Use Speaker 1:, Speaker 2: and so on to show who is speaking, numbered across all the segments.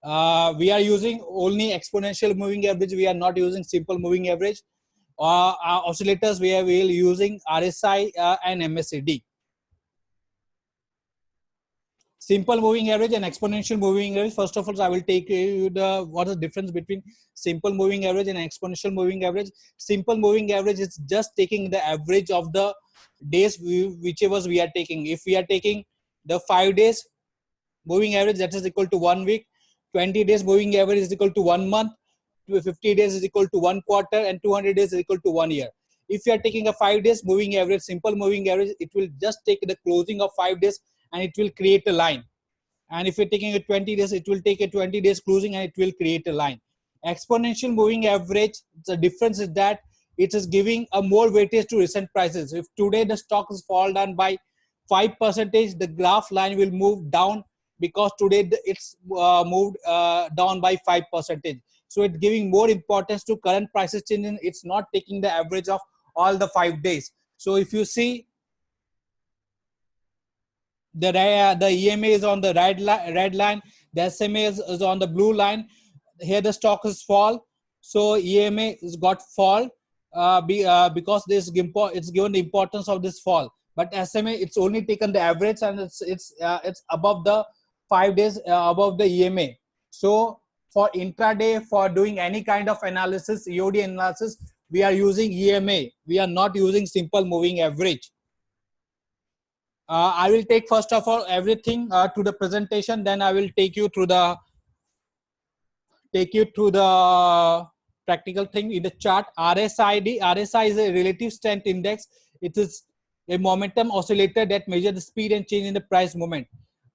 Speaker 1: We are using only exponential moving average. We are not using simple moving average. Our oscillators, we are using RSI and MACD. Simple moving average and exponential moving average. First of all, I will take you what is the difference between simple moving average and exponential moving average. Simple moving average is just taking the average of the days whichever we are taking. If we are taking the 5 days moving average, that is equal to 1 week. 20 days moving average is equal to 1 month. 50 days is equal to 1 quarter, and 200 days is equal to 1 year. If you are taking a 5 days moving average, simple moving average, it will just take the closing of 5 days and it will create a line. And if you're taking a 20 days, it will take a 20 days closing and it will create a line. Exponential moving average, the difference is that it is giving a more weightage to recent prices. If today the stock is fall down by 5%, the graph line will move down because today it's moved down by 5%. So it's giving more importance to current prices changing. It's not taking the average of all the 5 days. So if you see, the EMA is on the red line, the SMA is on the blue line. Here the stock is fall, so EMA has got fall because this it's given the importance of this fall. But SMA, it's only taken the average and it's above the 5 days above the EMA. So for intraday, for doing any kind of analysis, EOD analysis, we are using EMA. We are not using simple moving average. I will take first of all everything to the presentation, then I will take you through the practical thing in the chart. RSI is a relative strength index. It is a momentum oscillator that measures the speed and change in the price movement.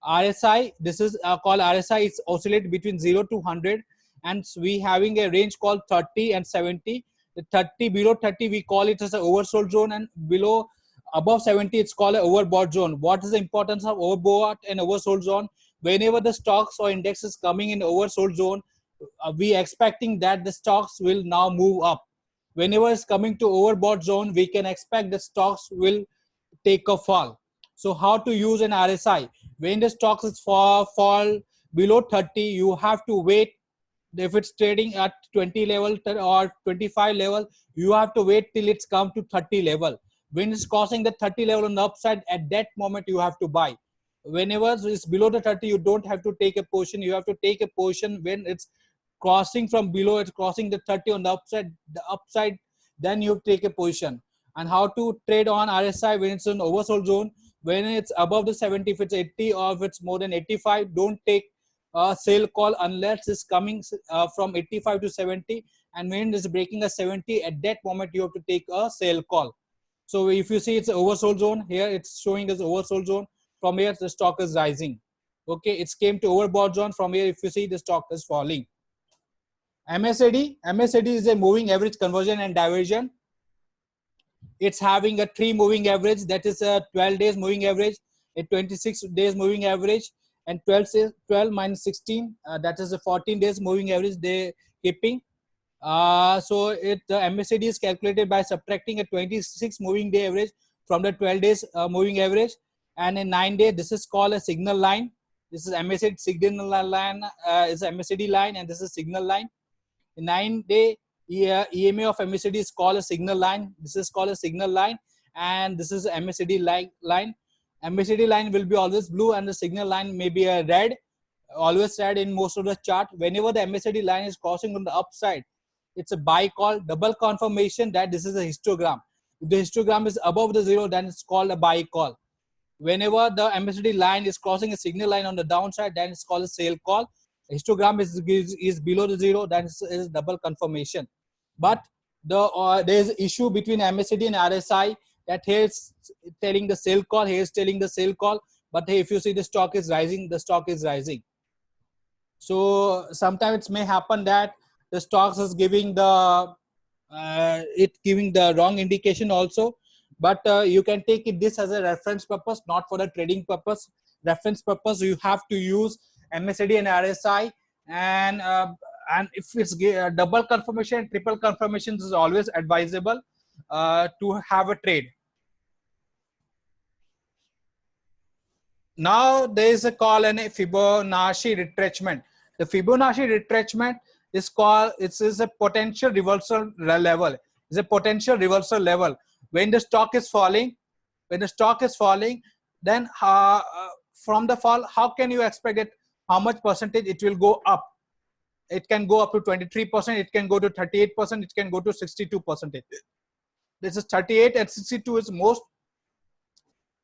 Speaker 1: RSI, this is called RSI. It's oscillate between 0 to 100, and we having a range called 30 and 70. The 30, below 30, we call it as an oversold zone, and below above 70, it's called an overbought zone. What is the importance of overbought and oversold zone? Whenever the stocks or index is coming in oversold zone, we expecting that the stocks will now move up. Whenever it's coming to overbought zone, we can expect the stocks will take a fall. So how to use an RSI? When the stocks is fall below 30, you have to wait. If it's trading at 20 level or 25 level, you have to wait till it's come to 30 level. When it's crossing the 30 level on the upside, at that moment you have to buy. Whenever it's below the 30, you don't have to take a position. You have to take a position when it's crossing from below, it's crossing the 30 on the upside, then you take a position. And how to trade on RSI when it's in oversold zone? When it's above the 70, if it's 80 or if it's more than 85, don't take a sell call unless it's coming from 85 to 70. And when it's breaking a 70, at that moment you have to take a sell call. So if you see it's an oversold zone, here it's showing as oversold zone. From here the stock is rising. Okay, it's came to overbought zone. From here, if you see, the stock is falling. MACD is a moving average conversion and diversion. It's having a 3 moving average, that is a 12 days moving average, a 26 days moving average, and 12 minus 16, that is a 14 days moving average they keeping. So the MACD is calculated by subtracting a 26 moving day average from the 12 days moving average, and in 9 days, this is called a signal line. This is MACD signal line, is a MACD line, and this is signal line. In 9-day EMA of MACD is called a signal line. This is called a signal line, and this is MACD line. MACD line will be always blue, and the signal line may be a red, always red in most of the chart. Whenever the MACD line is crossing on the upside, it's a buy call. Double confirmation that this is a histogram. If the histogram is above the 0, then it's called a buy call. Whenever the MACD line is crossing a signal line on the downside, then it's called a sell call. Histogram is below the 0, that is double confirmation. But there is issue between MACD and RSI, that here is telling the sell call, here is telling the sell call. But hey, if you see the stock is rising, the stock is rising. So sometimes it may happen that the stocks is giving the wrong indication also. But you can take this as a reference purpose, not for the trading purpose. Reference purpose, you have to use MACD and RSI, and if it's double confirmation, triple confirmations is always advisable to have a trade. Now there is a call and a Fibonacci retracement. The Fibonacci retracement is called, it is a potential reversal level. It's a potential reversal level. When the stock is falling, then from the fall, how can you expect it? How much percentage it will go up? It can go up to 23%. It can go to 38%. It can go to 62%. This is 38 and 62 is most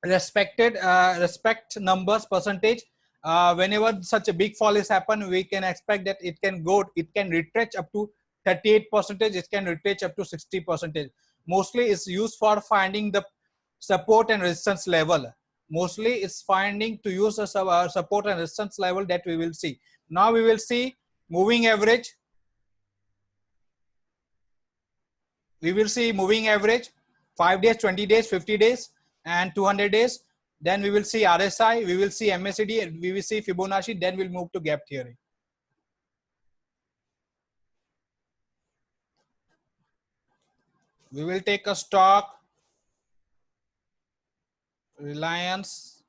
Speaker 1: respected respect numbers percentage. Whenever such a big fall is happen, we can expect that it can retrench up to 38%. It can retrench up to 60%. Mostly it's used for finding the support and resistance level. Mostly it's finding to use a support and resistance level that we will see. Now we will see moving average. We will see moving average, 5 days, 20 days, 50 days, and 200 days. Then we will see RSI, we will see MACD, and we will see Fibonacci. Then we'll move to gap theory. We will take a stock, Reliance.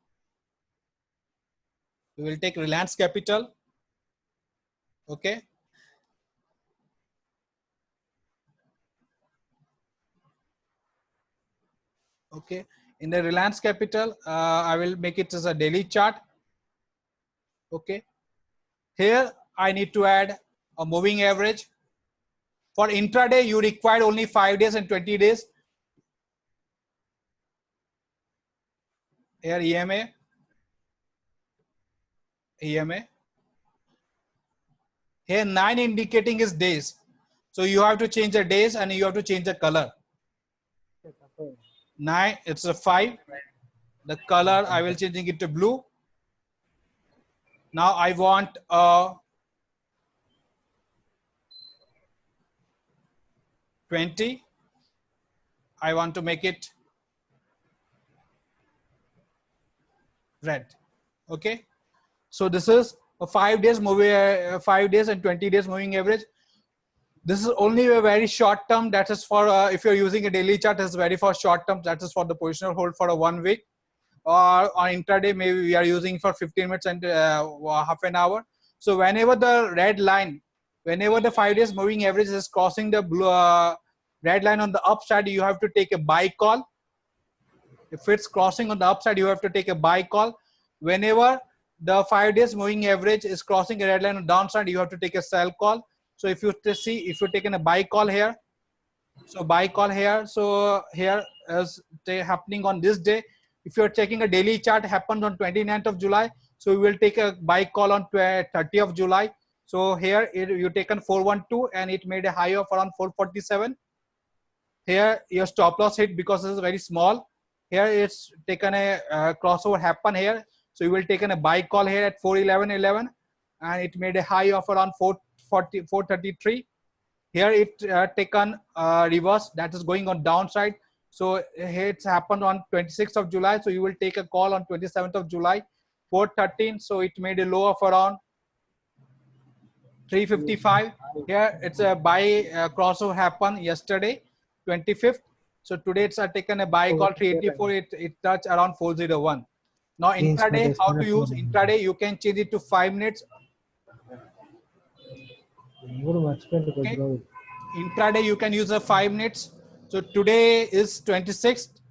Speaker 1: We will take Reliance Capital. Okay. Okay. In the Reliance Capital, I will make it as a daily chart. Okay. Here I need to add a moving average. For intraday, you require only 5 days and 20 days. Here EMA. Here 9 indicating is days. So you have to change the days and you have to change the color. 9, it's a 5. The color, I will changing it to blue. Now I want 20. I want to make it red. Okay. So this is a 5 days moving, 5 days and 20 days moving average. This is only a very short term. That is for if you're using a daily chart, is very for short term. That is for the positional hold for a 1 week, or on intraday maybe we are using for 15 minutes and half an hour. So whenever the red line, whenever the 5 days moving average is crossing the blue red line on the upside, you have to take a buy call. If it's crossing on the upside, you have to take a buy call. Whenever the 5 days moving average is crossing a red line on downside, you have to take a sell call. So if you see, if you're taking a buy call here, so buy call here, so here is happening on this day. If you're checking a daily chart, happens on 29th of July. So we will take a buy call on 30th of July. So here you taken 412 and it made a high of around 447. Here your stop loss hit because this is very small. Here it's taken a crossover happen here. So you will taken a buy call here at 411.11 and it made a high of around 433. Here it taken reverse, that is going on downside. So here it's happened on 26th of July. So you will take a call on 27th of July, 413. So it made a low of around 355. Here it's a buy crossover happened yesterday, 25th. So today it's taken a buy call 384. It touched around 401. Now intraday, how to use intraday? You can change it to 5 minutes. Okay. Intraday you can use a 5 minutes. So today is 26th.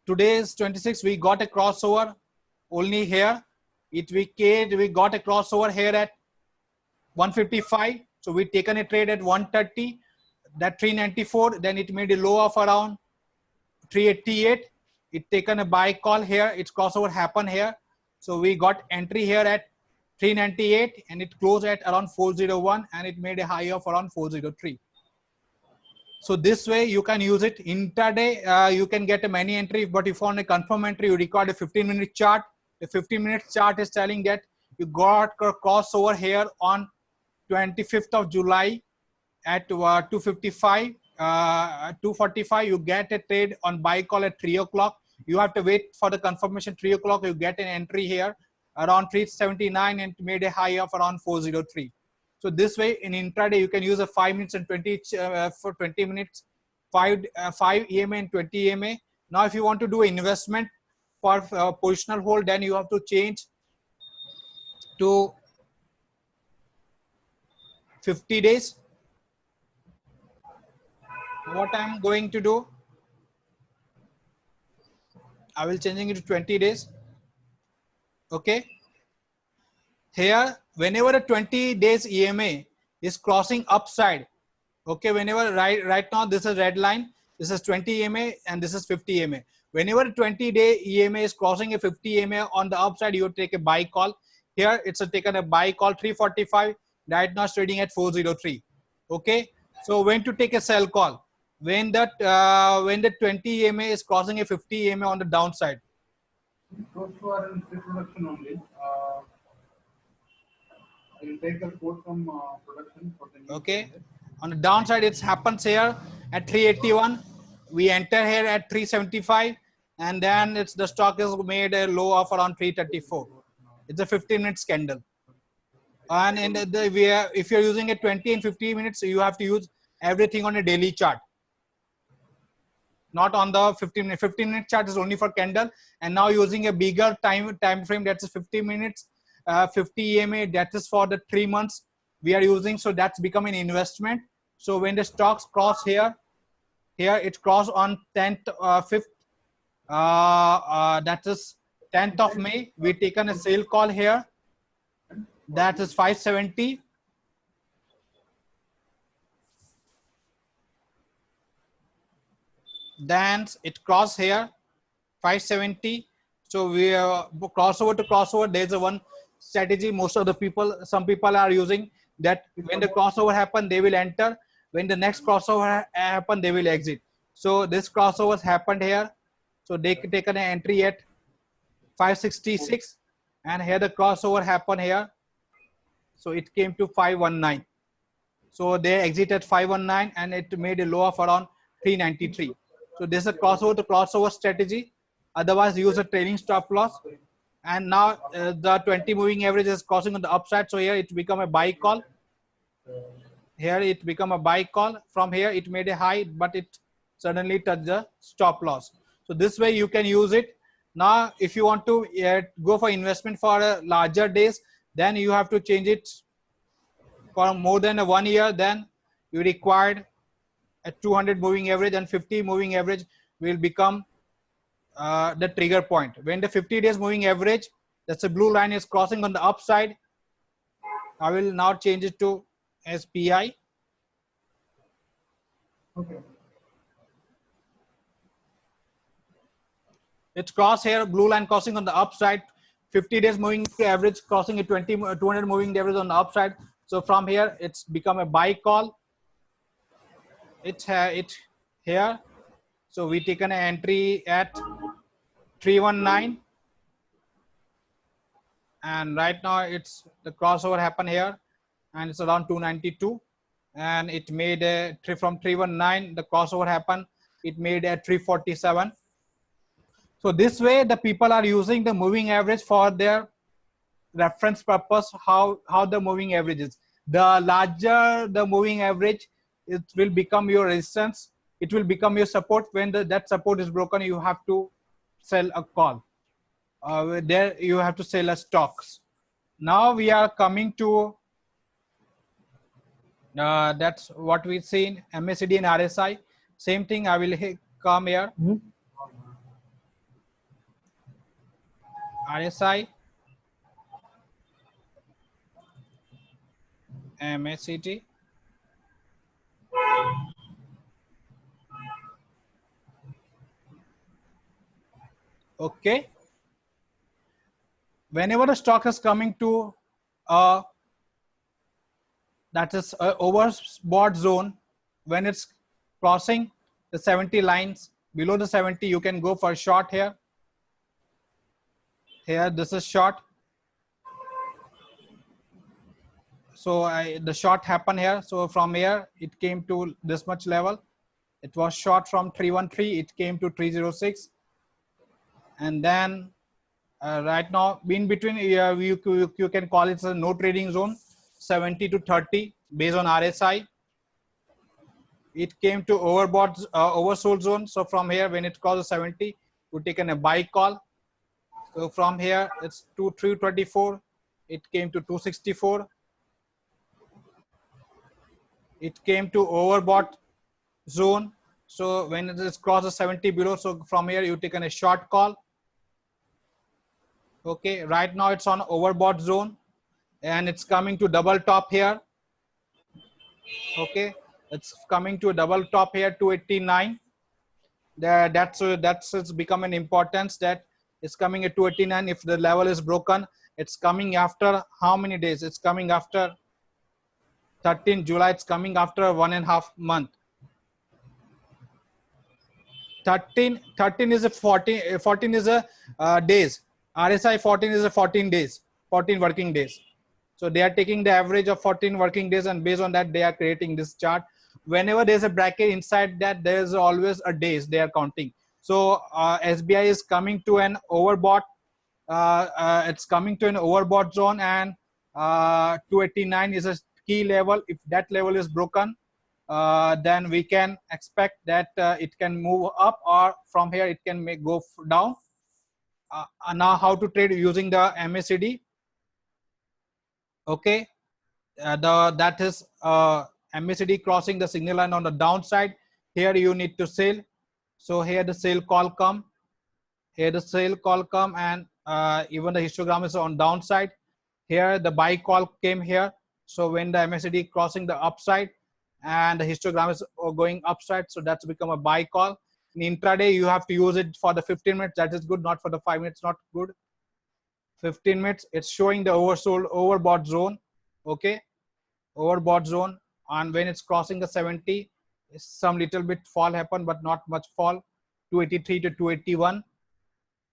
Speaker 1: Today is 26th. We got a crossover only here. We got a crossover here at 155. So we taken a trade at 130. That 394. Then it made a low of around 388. It taken a buy call here. Its crossover happened here. So we got entry here at 398 and it closed at around 401 and it made a high of around 403. So this way you can use it intraday. You can get a many entry, but if on a confirm entry, you record a 15-minute chart. The 15-minute chart is telling that you got a crossover here on 25th of July at 255, 245. You get a trade on buy call at 3 o'clock. You have to wait for the confirmation 3 o'clock. You get an entry here around 379 and made a high of around 403. So this way in intraday, you can use a 5 minutes and 20 for 20 minutes, 5 EMA and 20 EMA. Now, if you want to do investment for positional hold, then you have to change to 50 days. What I'm going to do, I will changing it to 20 days. Okay. Here, whenever a 20 days EMA is crossing upside, okay, whenever right now this is red line, this is 20 EMA and this is 50 EMA. Whenever a 20-day EMA is crossing a 50 EMA on the upside, you take a buy call. Here it's taken a buy call 345. Right now it's trading at 403. Okay, so when to take a sell call? When when the 20 EMA is crossing a 50 EMA on the downside.
Speaker 2: Those who are in pre-production only, I will take the quote from production for the new.
Speaker 1: Okay, on the downside it happens here at 381. We enter here at 375, and then it's the stock is made a low of around 334. It's a 15 minutes candle. And in if you're using a 20 and 50 minutes, you have to use everything on a daily chart, not on the 15 minute chart is only for candle. And now using a bigger time frame, that's 50 minutes, 50 EMA, that is for the 3 months we are using. So that's become an investment. So when the stocks cross here it crossed on 10th 5th that is 10th of May, we taken a sale call here, that is 570. Then it crossed here 570. So we crossover to crossover, there's a one strategy most of the people, some people are using, that when the crossover happen they will enter, when the next crossover happen they will exit. So this crossovers happened here, so they taken an entry at 566, and here the crossover happened here, so it came to 519. So they exit at 519 and it made a low of around 393. So this is a crossover to crossover strategy. Otherwise use a trailing stop loss. And now the 20 moving average is crossing on the upside, so here it become a buy call. Here it become a buy call. From here it made a high, but it suddenly touched the stop loss. So this way you can use it. Now if you want to go for investment for larger days, then you have to change it for more than 1 year. Then you required a 200 moving average, and 50 moving average will become the trigger point. When the 50 days moving average, that's a blue line, is crossing on the upside, I will now change it to SPI.
Speaker 2: Okay.
Speaker 1: It's cross here, blue line crossing on the upside, 50 days moving average crossing a 200 moving average on the upside. So from here it's become a buy call. It's here. So we taken an entry at 319, and right now it's the crossover happened here, and it's around 292, and it made a from 319, the crossover happened, it made a 347. So this way the people are using the moving average for their reference purpose, how the moving average is. The larger the moving average, it will become your resistance, it will become your support. When that support is broken, you have to sell a call. There you have to sell a stocks. Now we are coming to that's what we've seen, MACD and RSI. Same thing, I will come here. RSI, MACD. Okay. Whenever the stock is coming to that is overbought zone, when it's crossing the 70 lines, below the 70, you can go for short here. Here, this is short. So the short happened here. So from here, it came to this much level. It was short from 313, it came to 306. And then right now, in between, you can call it a no trading zone, 70 to 30 based on RSI. It came to overbought, oversold zone. So from here, when it calls 70, you taken a buy call. So from here, it's to 324. It came to 264. it came to overbought zone. So when it is crosses 70 below, so from here you taken a short call. Okay, right now it's on overbought zone and it's coming to double top here. Okay, it's coming to a double top here, 289. That's it's become an importance that it's coming at 289. If the level is broken, it's coming after how many days? It's coming after 13 July. It's coming after 1.5 month. 13 is a 14 is a days. RSI 14 is a 14 days, 14 working days. So they are taking the average of 14 working days, and based on that they are creating this chart. Whenever there's a bracket inside that, there's always a days they are counting. So SBI is coming to an overbought. It's coming to an overbought zone, and 289 is a key level. If that level is broken, then we can expect that it can move up, or from here it can go down. Now how to trade using the MACD? Okay, that is MACD crossing the signal line on the downside. Here you need to sell. So here the sell call come. Here the sell call come, and even the histogram is on downside. Here the buy call came here. So when the MACD crossing the upside and the histogram is going upside, so that's become a buy call. In intraday, you have to use it for the 15 minutes. That is good, not for the 5 minutes. Not good. 15 minutes. It's showing the oversold, overbought zone. Okay, overbought zone, and when it's crossing the 70, some little bit fall happen, but not much fall. 283 to 281,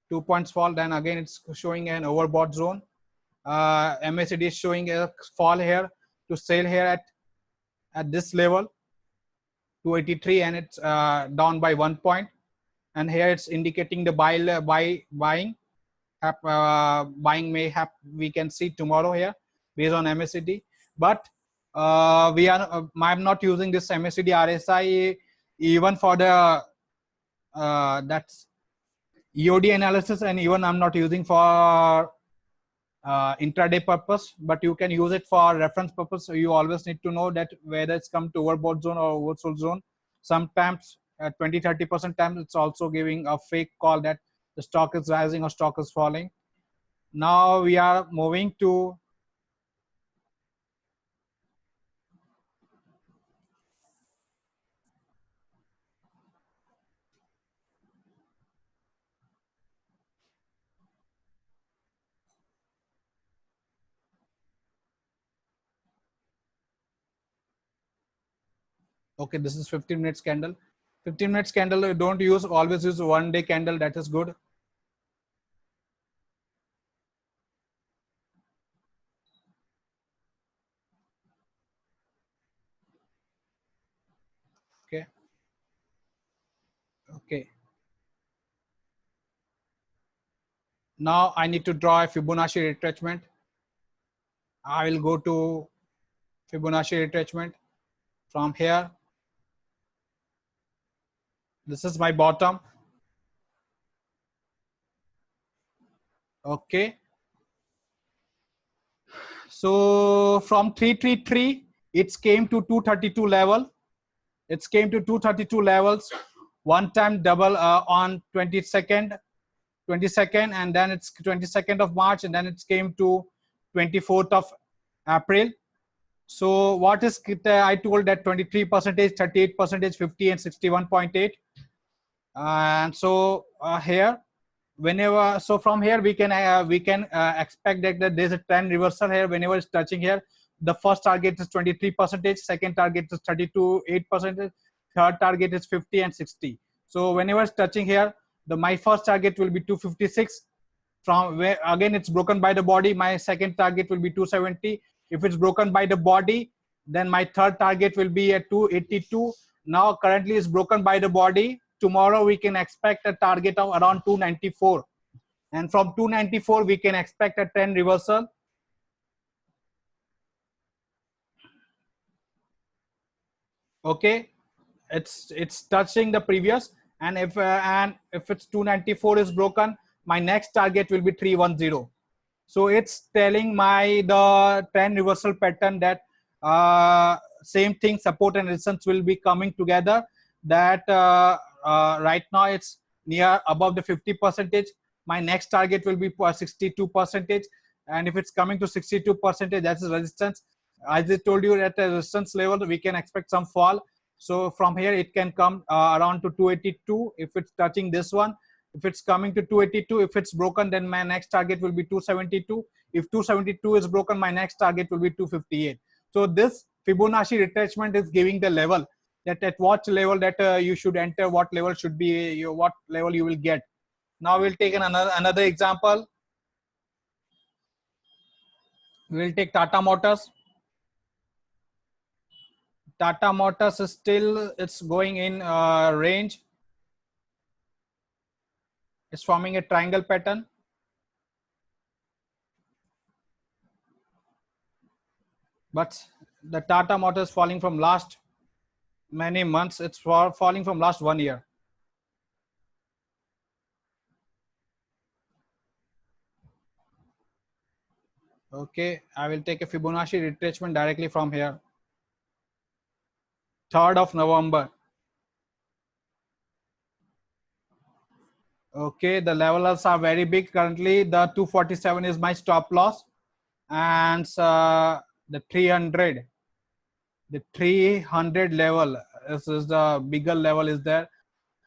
Speaker 1: 2 points fall. Then again, it's showing an overbought zone. MACD is showing a fall here to sell here at this level 283, and it's down by 1 point. And here it's indicating the buying may have, we can see tomorrow here based on MACD. But I'm not using this MACD RSI even for the that's EOD analysis, and even I'm not using for intraday purpose, but you can use it for reference purpose. So you always need to know that whether it's come to overbought zone or oversold zone. Sometimes 20-30% times it's also giving a fake call that the stock is rising or stock is falling. Now we are moving to okay, this is 15 minutes candle. 15 minutes candle, don't use, always use 1 day candle. That is good. Okay. Okay. Now I need to draw a Fibonacci retracement. I will go to Fibonacci retracement from here. This is my bottom. Okay. So from 333, it came to 232 level. It came to 232 levels. One time double on 22nd, and then it's 22nd of March, and then it came to 24th of April. So what is I told that 23%, 38%, 50 and 61.8. And so here, whenever, so from here we can expect that there's a trend reversal here. Whenever it's touching here, the first target is 23%, second target is 32.8%, third target is 50 and 60. So whenever it's touching here, my first target will be 256. From where again it's broken by the body, my second target will be 270. If it's broken by the body, then my third target will be at 282. Now currently it's broken by the body. Tomorrow we can expect a target of around 294, and from 294 we can expect a trend reversal. Okay, it's touching the previous, and if it's 294 is broken, my next target will be 310. So it's telling the trend reversal pattern that same thing, support and resistance will be coming together. That right now it's near above the 50%. My next target will be 62%, and if it's coming to 62%, that's the resistance. As I told you, at the resistance level we can expect some fall. So from here it can come around to 282 if it's touching this one. If it's coming to 282, if it's broken, then my next target will be 272. If 272 is broken, my next target will be 258. So this Fibonacci retracement is giving the level, that at what level that you should enter, what level should be what level you will get. Now we'll take another example. We'll take Tata Motors. Tata Motors is still, it's going in range. It's forming a triangle pattern. But the Tata Motors falling from last many months. It's falling from last 1 year. Okay, I will take a Fibonacci retracement directly from here. 3rd of November. Okay, the levels are very big. Currently, the 247 is my stop loss, and the 300 level is the bigger level is there.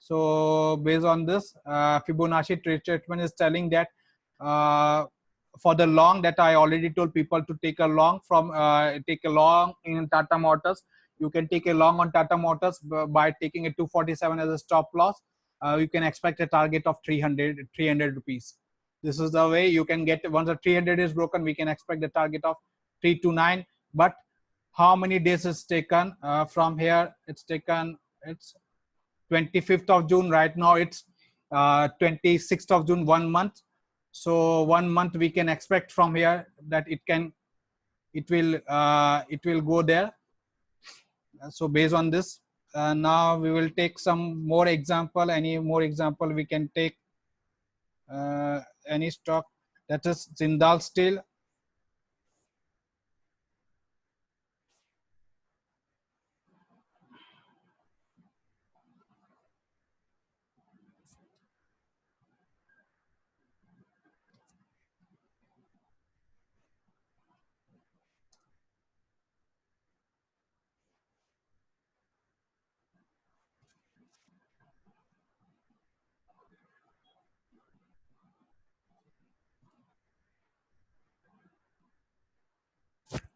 Speaker 1: So based on this, Fibonacci retracement is telling that for the long, that I already told people to take a long from take a long in Tata Motors. You can take a long on Tata Motors by taking a 247 as a stop loss. You can expect a target of 300 rupees. This is the way you can get. Once the 300 is broken, we can expect the target of 329. But how many days is taken from here? It's taken, it's 25th of June. Right now it's 26th of June, 1 month. So 1 month we can expect from here that it will go there. So based on this, now we will take some more example. Any more example we can take? Any stock, that is Jindal Steel.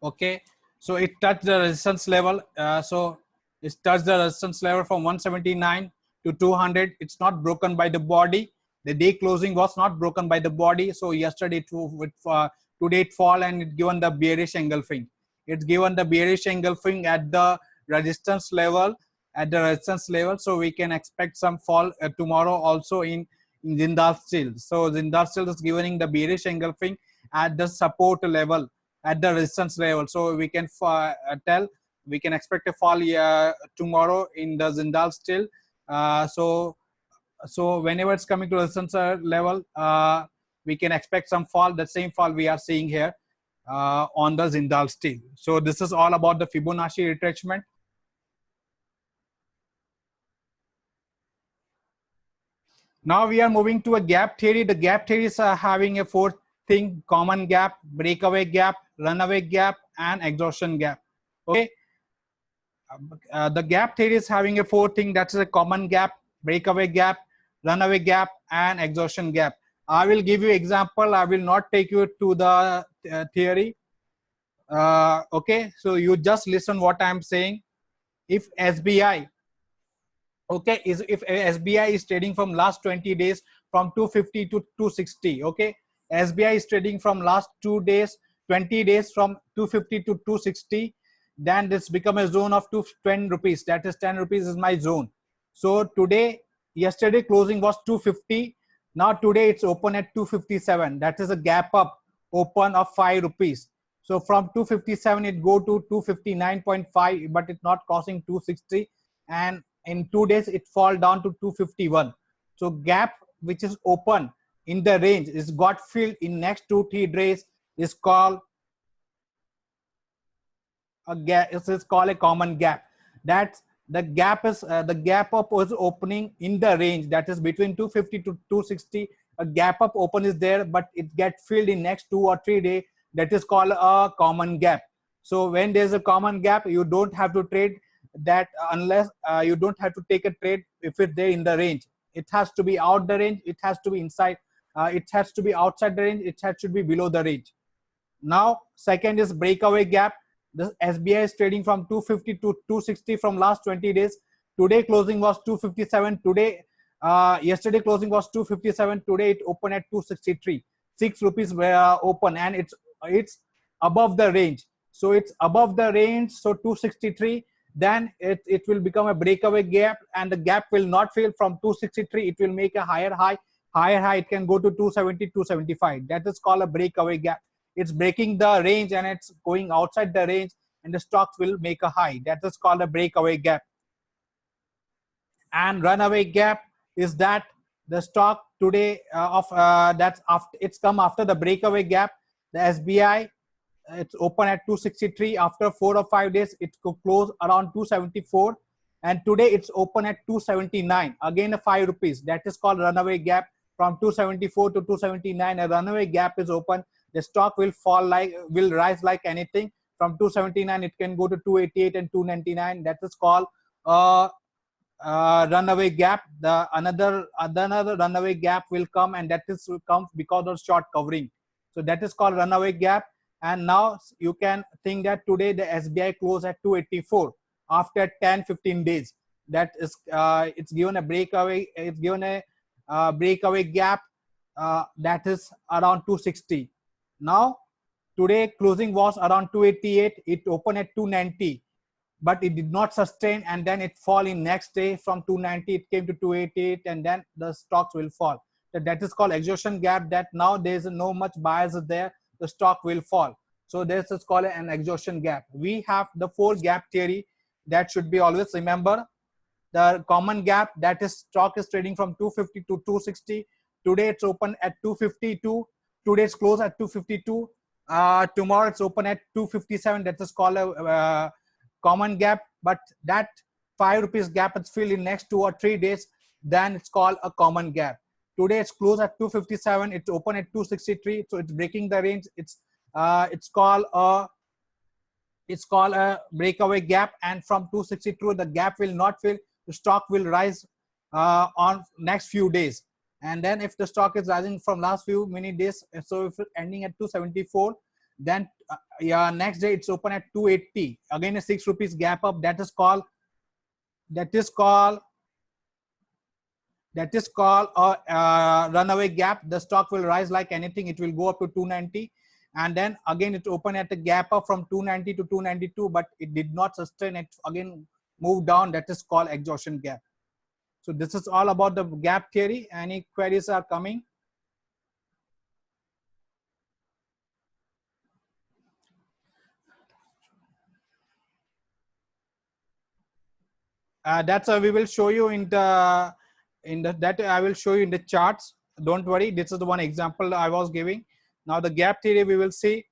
Speaker 1: Okay, so it touched the resistance level. So it touched the resistance level from 179 to 200. It's not broken by the body. The day closing was not broken by the body. So yesterday today it fall, and it given the bearish engulfing. It's given the bearish engulfing at the resistance level. So we can expect some fall tomorrow also in Jindal Steel. So Jindal Steel is giving the bearish engulfing at the support level, at the resistance level. So we can tell we can expect a fall tomorrow in the Jindal Steel. So whenever it's coming to resistance level, we can expect some fall. The same fall we are seeing here on the Jindal Steel. So this is all about the Fibonacci retracement. Now we are moving to a gap theory. The gap theory is having a fourth thing: common gap, breakaway gap, runaway gap, and exhaustion gap. Okay, the gap theory is having a fourth thing, that is a common gap, breakaway gap, runaway gap, and exhaustion gap. I will give you example. I will not take you to the theory. Okay, so you just listen what I am saying. If SBI, okay, if SBI is trading from last 20 days from 250 to 260, okay, SBI is trading from last 20 days from 250 to 260, then this become a zone of 210 rupees. That is 10 rupees is my zone. So yesterday closing was 250. Now today it's open at 257. That is a gap up open of 5 rupees. So from 257 it go to 259.5, but it's not crossing 260, and in 2 days it fall down to 251. So gap which is open in the range is got filled in next 2-3 days is called a gap. It is called a common gap. That's the gap is the gap up was opening in the range that is between 250 to 260. A gap up open is there, but it gets filled in next 2 or 3 days. That is called a common gap. So when there's a common gap, you don't have to trade that unless you don't have to take a trade if it's there in the range. It has to be out the range. It has to be inside. It has to be outside the range. It has to be below the range. Now, second is breakaway gap. The SBI is trading from 250 to 260 from last 20 days. Today closing was 257. Today, yesterday closing was 257. Today it opened at 263. 6 rupees were open, and it's above the range. So it's above the range. So 263. Then it will become a breakaway gap, and the gap will not fail from 263. It will make a higher high. Higher high. It can go to 270, 275. That is called a breakaway gap. It's breaking the range and it's going outside the range, and the stocks will make a high. That is called a breakaway gap. And runaway gap is that the stock today that's after it's come after the breakaway gap. The SBI, it's open at 263. After 4 or 5 days it could close around 274, and today it's open at 279, again a 5 rupees. That is called runaway gap. From 274 to 279, a runaway gap is open. The stock will rise like anything. From 279 it can go to 288 and 299. That is called runaway gap. The another runaway gap will come, and that is comes because of short covering. So that is called runaway gap. And now you can think that today the SBI closed at 284 after 10-15 days. That is it's given a breakaway. It's given a breakaway gap that is around 260. Now today closing was around 288. It opened at 290, but it did not sustain, and then it fall in next day. From 290 it came to 288, and then the stocks will fall. So that is called exhaustion gap, that now there is no much buyers there, the stock will fall. So this is called an exhaustion gap. We have the 4 gap theory that should be always remember. The common gap, that is stock is trading from 250 to 260. Today it's open at 252. Today's close at 252. Tomorrow it's open at 257. That is called a common gap. But that 5 rupees gap is filled in next 2 or 3 days. Then it's called a common gap. Today it's closed at 257. It's open at 263. So it's breaking the range. It's called a breakaway gap. And from 262 the gap will not fill. The stock will rise on next few days. And then if the stock is rising from last few many days, so if it's ending at 274, then next day it's open at 280. Again a 6 rupees gap up. That is called a runaway gap. The stock will rise like anything. It will go up to 290, and then again it opened at a gap up from 290 to 292, but it did not sustain. It again moved down. That is called exhaustion gap. So this is all about the gap theory. Any queries are coming? That's we will show you that I will show you in the charts. Don't worry, this is the one example I was giving. Now the gap theory we will see.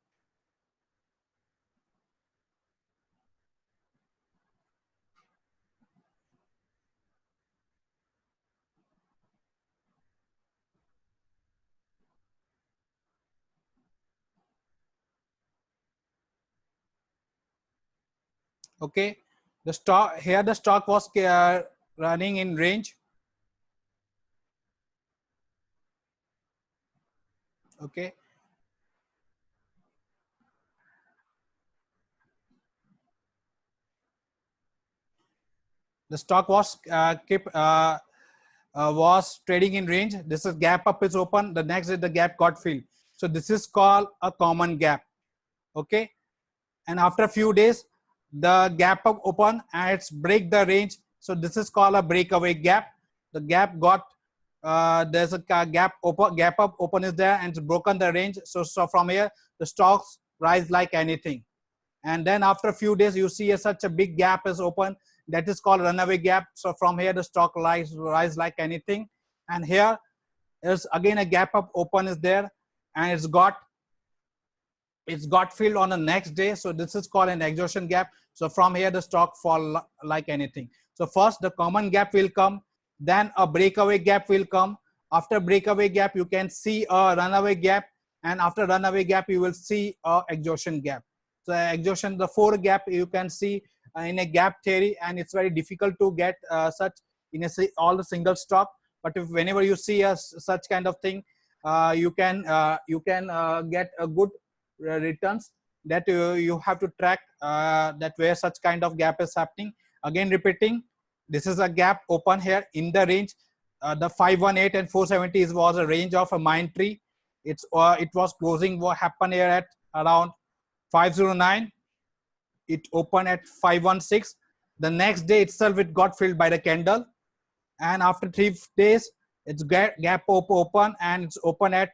Speaker 1: Okay, the stock here, the stock was running in range. Okay, the stock was was trading in range. This is gap up is open. The next day the gap got filled. So this is called a common gap. Okay, and after a few days the gap up open and it's break the range. So this is called a breakaway gap. The gap got there's a gap up open is there, and it's broken the range. So from here the stocks rise like anything, and then after a few days you see such a big gap is open. That is called runaway gap. So from here the stock rise like anything, and here is again a gap up open is there, and it's got it's got filled on the next day. So this is called an exhaustion gap. So from here, the stock fall like anything. So first the common gap will come, then a breakaway gap will come. After breakaway gap, you can see a runaway gap, and after runaway gap, you will see a exhaustion gap. So exhaustion, the 4 gap you can see in a gap theory, and it's very difficult to get such in all the single stock. But if whenever you see such kind of thing, you can get a good returns, that you have to track that where such kind of gap is happening. Again repeating, this is a gap open here in the range. The 518 and 470 was a range of a mine tree. It was closing what happened here at around 509. It opened at 516. The next day itself it got filled by the candle, and after 3 days it's gap open, and it's open at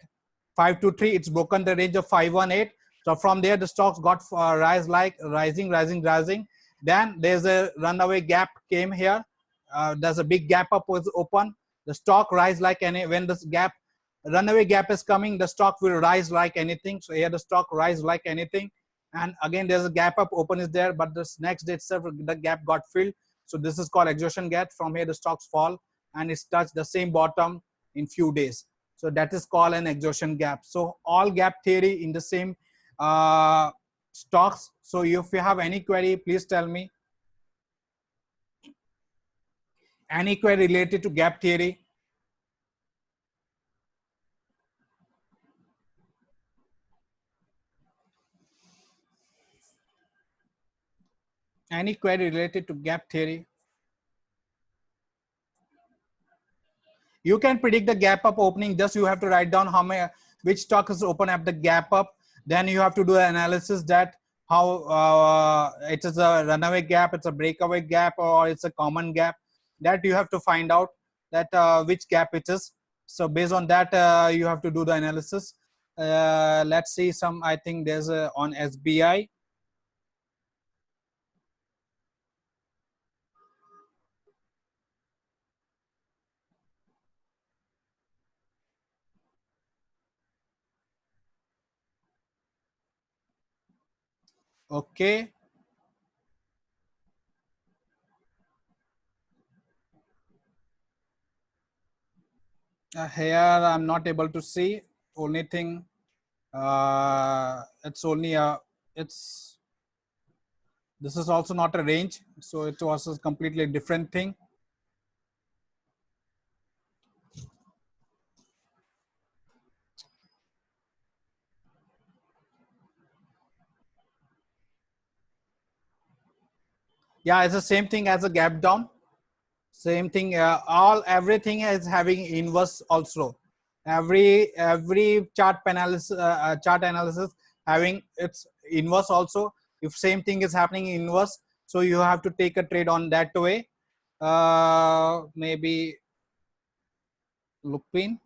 Speaker 1: 523. It's broken the range of 518. So from there the stocks got rising. Then there's a runaway gap came here. There's a big gap up was open. The stock rise like any, when this gap runaway gap is coming, the stock will rise like anything. So here the stock rise like anything, and again there's a gap up open is there, but this next day itself the gap got filled. So this is called exhaustion gap. From here the stocks fall, and it's touched the same bottom in few days. So that is called an exhaustion gap. So all gap theory in the same stocks. So if you have any query, please tell me. Any query related to gap theory? Any query related to gap theory? You can predict the gap up opening. Just you have to write down how many, which stock is open at the gap up. Then you have to do an analysis that how it is a runaway gap, it's a breakaway gap, or it's a common gap. That you have to find out that which gap it is. So based on that, you have to do the analysis. Let's see some. I think there's a on SBI. Okay. Here I'm not able to see. Only thing, it's only a, it's, this is also not a range. So it was a completely different thing. Yeah, it's the same thing as a gap down. Same thing. Everything is having inverse also. Every chart analysis having its inverse also. If same thing is happening in inverse, so you have to take a trade on that way. Maybe Lupin.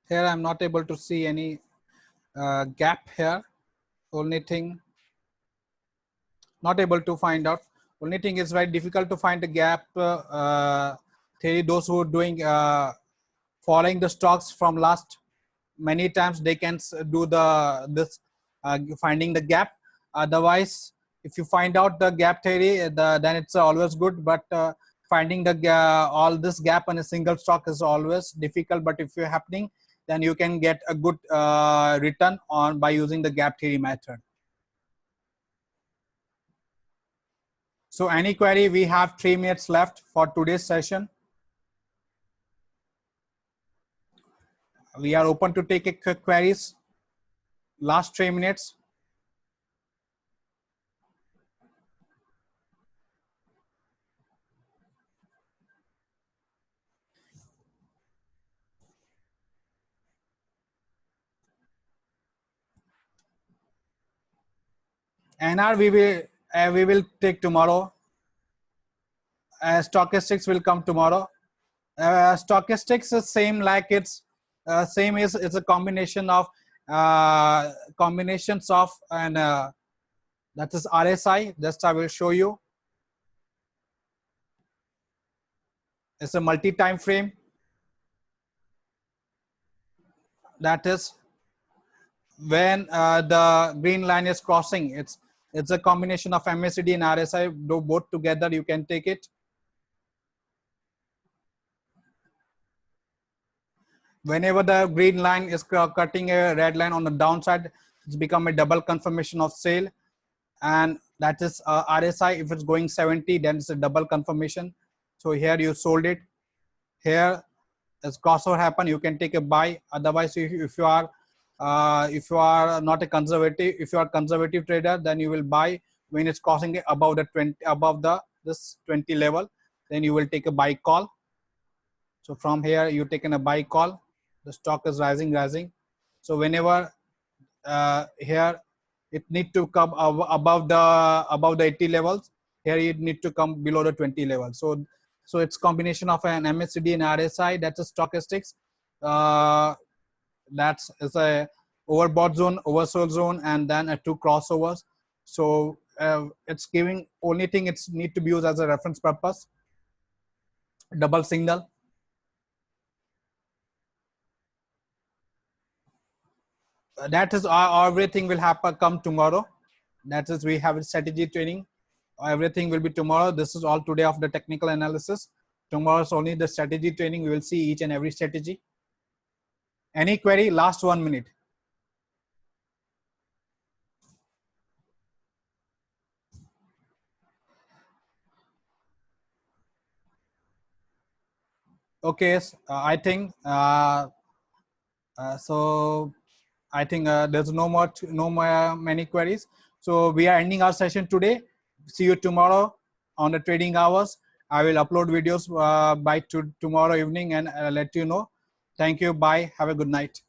Speaker 1: Here I'm not able to see any gap here. Only thing, not able to find out. Only thing is very difficult to find the gap theory. Those who are doing following the stocks from last many times, they can do this finding the gap. Otherwise, if you find out the gap theory, then it's always good. But finding the all this gap on a single stock is always difficult. But if you're happening, then you can get a good return on by using the gap theory method. So any query? We have 3 minutes left for today's session. We are open to take queries. Last 3 minutes. NR we will take tomorrow. Stochastics will come tomorrow. Stochastics is same like it's Same is it's a combination of combinations of and that is RSI. Just I will show you. It's a multi-time frame. That is when the green line is crossing. It's a combination of MACD and RSI. Do both together. You can take it. Whenever the green line is cutting a red line on the downside, it's become a double confirmation of sale. And that is RSI. If it's going 70, then it's a double confirmation. So here you sold it. Here, as crossover happen, you can take a buy. Otherwise, if you are not a conservative, if you are a conservative trader, then you will buy when it's crossing above the 20, above the this 20 level. Then you will take a buy call. So from here, you taken a buy call. The stock is rising. So whenever here it need to come above the 80 levels, here it need to come below the 20 level. So it's combination of an MACD and RSI. That's a stochastics. That's is a overbought zone, oversold zone, and then a two crossovers. So it's giving only thing it's need to be used as a reference purpose. Double signal. That is everything will happen come tomorrow. That is we have a strategy training. Everything will be tomorrow. This is all today of the technical analysis. Tomorrow is only the strategy training. We will see each and every strategy. Any query? Last 1 minute. Okay, I think so. I think there's no more many queries. So we are ending our session today. See you tomorrow on the trading hours. I will upload videos by tomorrow evening and let you know. Thank you. Bye. Have a good night.